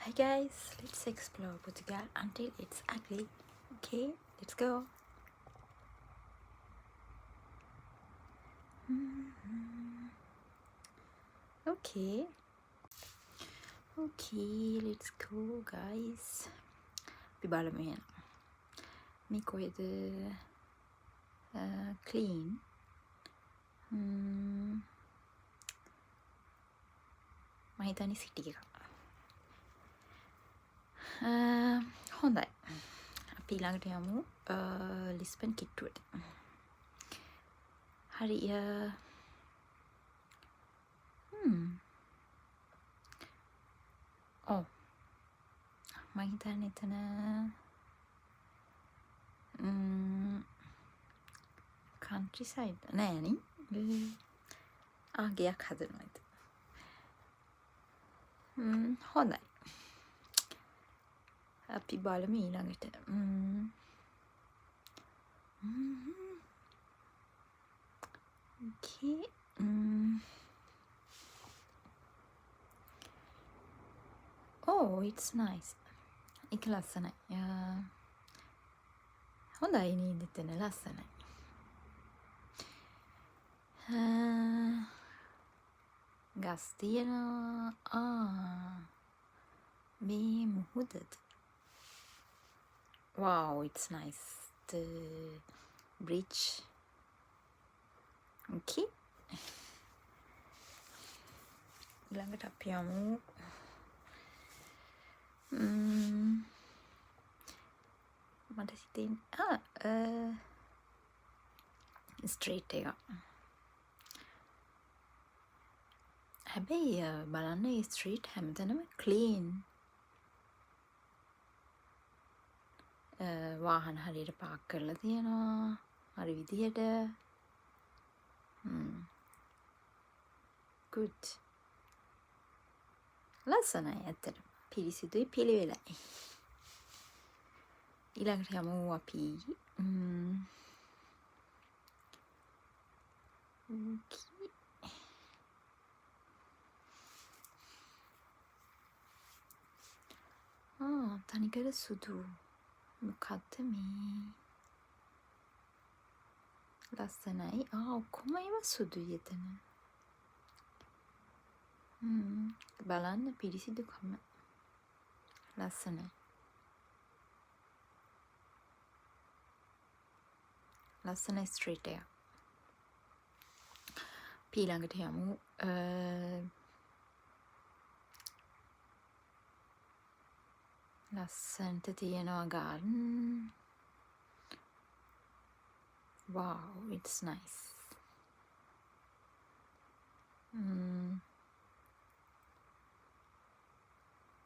Hi guys, let's explore Portugal until it's ugly. Okay, let's go. Okay, okay, let's go guys. අපි බලමු එහෙනම්. මේ කොහෙද clean? මම හිතන්නේ city එක. හොඳයි. අපි ඊළඟට යමු ලිස්බන් කිට්ටුවට. හරි ඔව් මම හිතන්නේ එතන කන්ට්‍රි සයිඩ් නෑනේ ගයක් හදනවා ඇති. හොඳයි අපි බලමු ඊළඟට okay oh it's nice ඒක ලස්සනයි හොඳයි නේද එතන ලස්සනයි ගස් තියෙනවා මේ මුහුදද wow it's nice the bridge okay ඊළඟට අපි යමු මට හිතෙන්නේ ස්ට්‍රීට් එක හැබැයි බලන්න මේ ස්ට්‍රීට් හැමතැනම ක්ලීන් වාහන හරියට පාක් කරලා තියෙනවා හරි විදිහට good ලස්සනයි ඇත්තටම පිරිසිදුයි පිළිවෙලයි ඊළඟට යමු අපි තනිකර සුදු මොකක්ද මේ ලස්සනයි ඔක්කොම ඒවා සුදුයි එතන බලන්න පිරිසිදුකම ලස්සනයි ලස්සන ස්ට්‍රීට් එක ඊළඟට යමු ලස්සනට තියෙනවා ගාර්ඩන් wow it's nice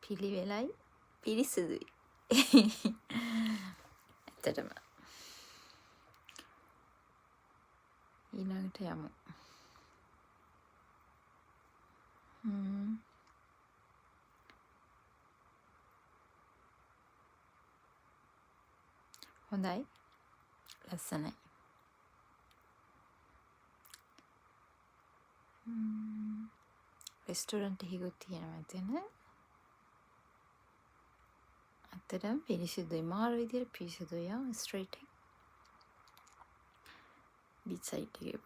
පිළිවෙලයි පිරිසිදුයි ඇත්තටම ඊළඟට යමු හොඳයි ලස්සනයි රෙස්ටෝරන්ට් එකකුත් තියෙනවා එතන ඇත්තටම පිරිසිදුයි මාර විදියට පිරිසිදුයි ස්ට්‍රීට් එක බීච් සයිඩ් එක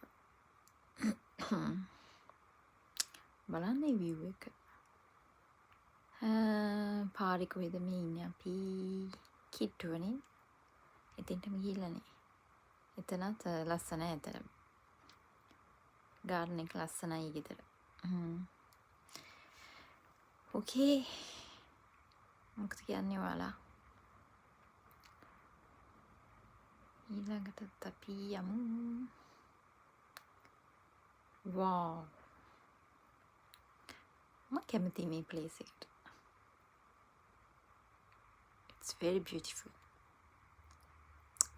බලන්න මේ view එක පාරේ කොහෙද මේ ඉන්නේ අපි කිට්ටුවනේ එතෙන්ටම ගිහිල්ලානේ එතනත් ලස්සනයි ඇත්තටම ගාර්ඩන් එක ලස්සනයි ගෙදර ඕකේ මොකද කියන්නේ ඔයාලා ඊළඟටත් අපි යමු wow මම කැමති මේ ප්ලේස් එකට it's very beautiful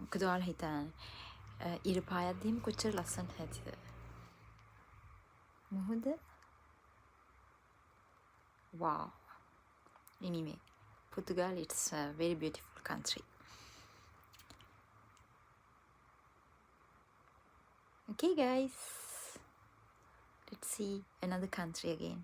මොකද ඔයාලා හිතන්නේ ඉර පායද්දීම කොච්චර ලස්සනට ඇතිද මුහුද wow anyway Portugal it's a very beautiful country okay guys let's see another country again